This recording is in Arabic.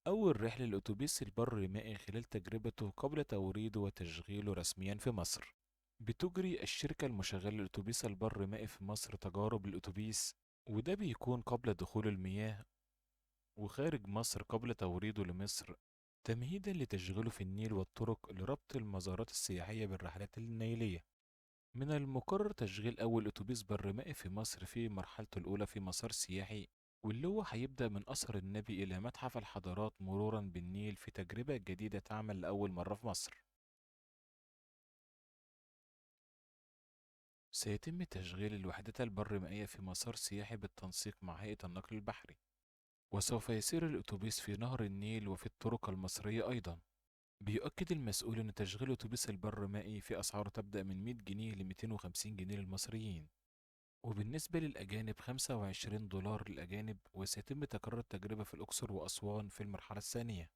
أول رحلة للأتوبيس البر مائي خلال تجربته قبل توريده وتشغيله رسميا في مصر. بتجري الشركة المشغلة للأتوبيس البر مائي في مصر تجارب الأتوبيس، وده بيكون قبل دخول المياه وخارج مصر قبل توريده لمصر، تمهيدا لتشغيله في النيل والطرق لربط المزارات السياحية بالرحلات النيلية. من المقرر تشغيل أول أتوبيس برمائي في مصر في مرحلته الأولى في مسار سياحي، واللي هو هيبدأ من أثر النبي إلى متحف الحضارات مرورا بالنيل في تجربة جديدة تعمل لأول مرة في مصر. سيتم تشغيل الوحدات البرمائية في مسار سياحي بالتنسيق مع هيئة النقل البحري، وسوف يسير الأتوبيس في نهر النيل وفي الطرق المصرية أيضا. بيؤكد المسؤول أن تشغيل أتوبيس البرمائي في أسعار تبدأ من 100 جنيه ل 250 جنيه للمصريين، وبالنسبة للأجانب 25 دولار للأجانب، وسيتم تكرار التجربة في الأقصر وأسوان في المرحلة الثانية.